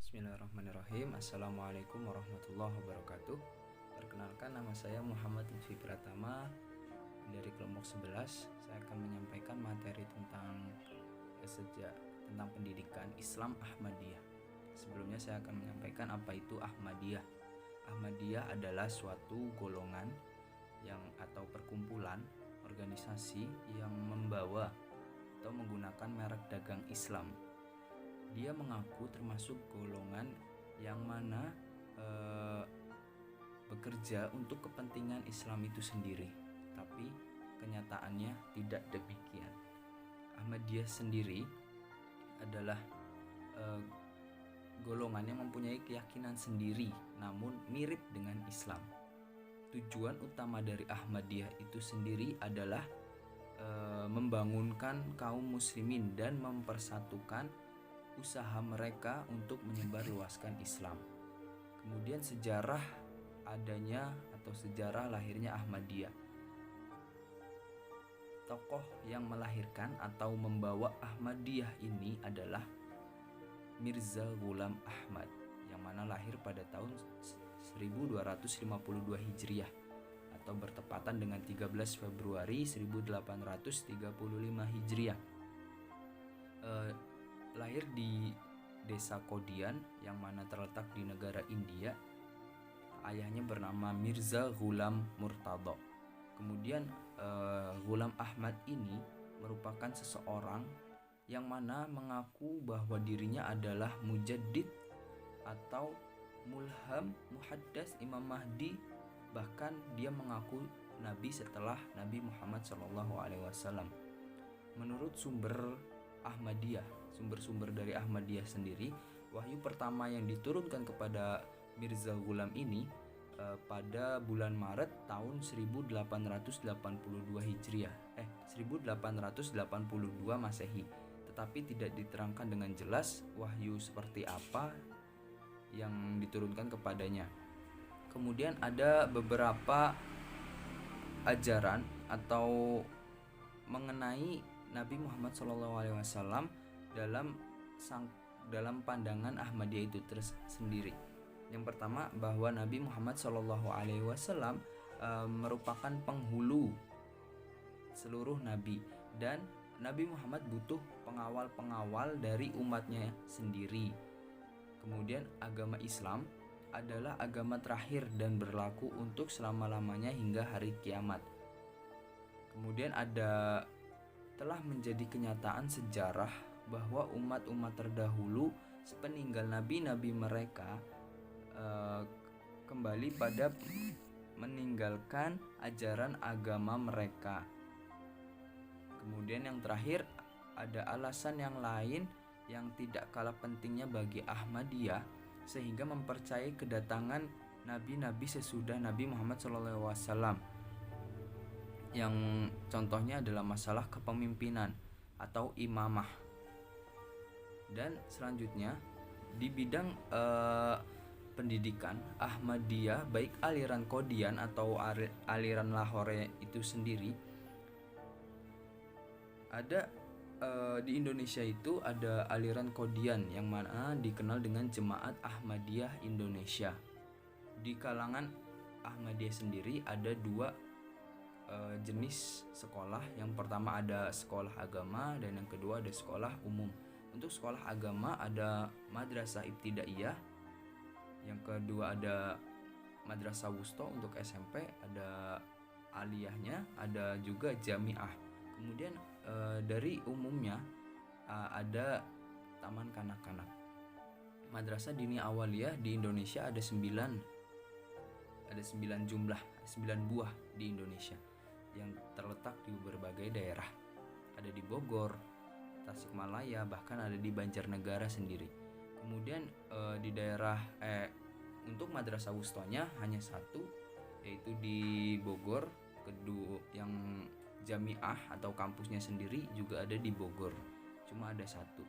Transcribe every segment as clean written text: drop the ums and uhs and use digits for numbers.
Bismillahirrahmanirrahim. Assalamualaikum warahmatullahi wabarakatuh. Perkenalkan, nama saya Muhammad Lutfi Pratama dari kelompok 11. Saya akan menyampaikan materi tentang pendidikan Islam Ahmadiyah. Sebelumnya saya akan menyampaikan apa itu Ahmadiyah. Ahmadiyah adalah suatu golongan atau perkumpulan organisasi yang membawa atau menggunakan merek dagang Islam. Dia mengaku termasuk golongan yang mana bekerja untuk kepentingan Islam itu sendiri, tapi kenyataannya tidak demikian. Ahmadiyah sendiri adalah golongan yang mempunyai keyakinan sendiri namun mirip dengan Islam. Tujuan utama dari Ahmadiyah itu sendiri adalah membangunkan kaum muslimin dan mempersatukan usaha mereka untuk menyebarluaskan Islam. Kemudian sejarah lahirnya Ahmadiyah. Tokoh yang melahirkan atau membawa Ahmadiyah ini adalah Mirza Ghulam Ahmad, yang mana lahir pada tahun 1252 Hijriah atau bertepatan dengan 13 Februari 1835 Hijriah. Lahir di desa Kodian yang mana terletak di negara India. Ayahnya bernama Mirza Ghulam Murtadha. Kemudian Ghulam Ahmad ini merupakan seseorang yang mana mengaku bahwa dirinya adalah mujaddid atau mulham muhaddas Imam Mahdi. Bahkan dia mengaku nabi setelah Nabi Muhammad SAW. Menurut sumber dari Ahmadiyah sendiri, wahyu pertama yang diturunkan kepada Mirza Ghulam ini pada bulan Maret tahun 1882 Hijriah 1882 Masehi. Tetapi tidak diterangkan dengan jelas wahyu seperti apa yang diturunkan kepadanya. Kemudian ada beberapa ajaran atau mengenai Nabi Muhammad SAW dalam pandangan Ahmadiyah itu tersendiri. Yang pertama, bahwa Nabi Muhammad SAW merupakan penghulu seluruh nabi, dan Nabi Muhammad butuh pengawal-pengawal dari umatnya sendiri. Kemudian agama Islam adalah agama terakhir dan berlaku untuk selama-lamanya hingga hari kiamat. Kemudian telah menjadi kenyataan sejarah bahwa umat-umat terdahulu sepeninggal nabi-nabi mereka kembali pada meninggalkan ajaran agama mereka. Kemudian yang terakhir, ada alasan yang lain yang tidak kalah pentingnya bagi Ahmadiyah sehingga mempercayai kedatangan nabi-nabi sesudah Nabi Muhammad SAW. Yang contohnya adalah masalah kepemimpinan atau imamah. Dan selanjutnya di bidang pendidikan, Ahmadiyah baik aliran Qadian atau aliran Lahore itu sendiri ada di Indonesia itu ada aliran Qadian yang mana dikenal dengan Jemaat Ahmadiyah Indonesia. Di kalangan Ahmadiyah sendiri ada dua jenis sekolah. Yang pertama ada sekolah agama dan yang kedua ada sekolah umum. Untuk sekolah agama ada Madrasah Ibtidaiyah, yang kedua ada Madrasah Wusto untuk SMP, ada aliyahnya, ada juga jamiah. Kemudian dari umumnya ada taman kanak-kanak. Madrasah Dini Awaliyah di Indonesia ada 9 buah di Indonesia yang terletak di berbagai daerah. Ada di Bogor, Tasikmalaya, bahkan ada di Banjarnegara sendiri. Kemudian di daerah untuk madrasah wustonya hanya satu, yaitu di Bogor. Kedua yang jamiah atau kampusnya sendiri juga ada di Bogor, cuma ada satu.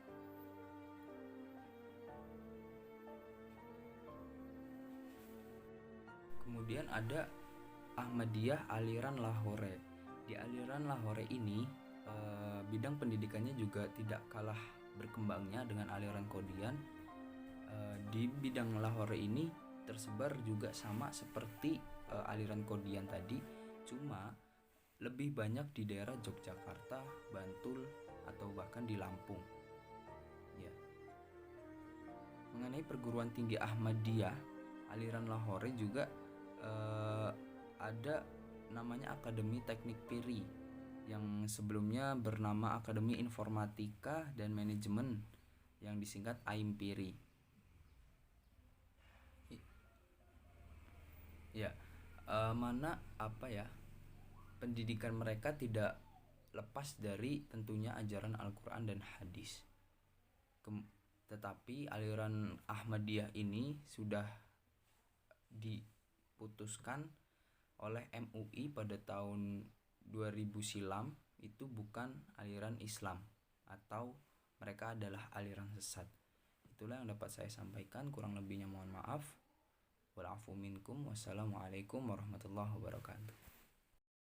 Kemudian ada Ahmadiyah aliran Lahore. Di aliran Lahore ini bidang pendidikannya juga tidak kalah berkembangnya dengan aliran Qadian. Di bidang Lahore ini tersebar juga sama seperti aliran Qadian tadi, cuma lebih banyak di daerah Yogyakarta, Bantul, atau bahkan di Lampung. Ya. Mengenai perguruan tinggi Ahmadiyah, aliran Lahore juga ada namanya Akademi Teknik Piri yang sebelumnya bernama Akademi Informatika dan Manajemen yang disingkat AIMPIRI. Ya, mana apa ya, pendidikan mereka tidak lepas dari tentunya ajaran Al-Quran dan hadis. Tetapi aliran Ahmadiyah ini sudah diputuskan oleh MUI pada tahun 2000 silam, itu bukan aliran Islam atau mereka adalah aliran sesat. Itulah yang dapat saya sampaikan, kurang lebihnya mohon maaf. Wal afu minkum. Wassalamualaikum warahmatullahi wabarakatuh.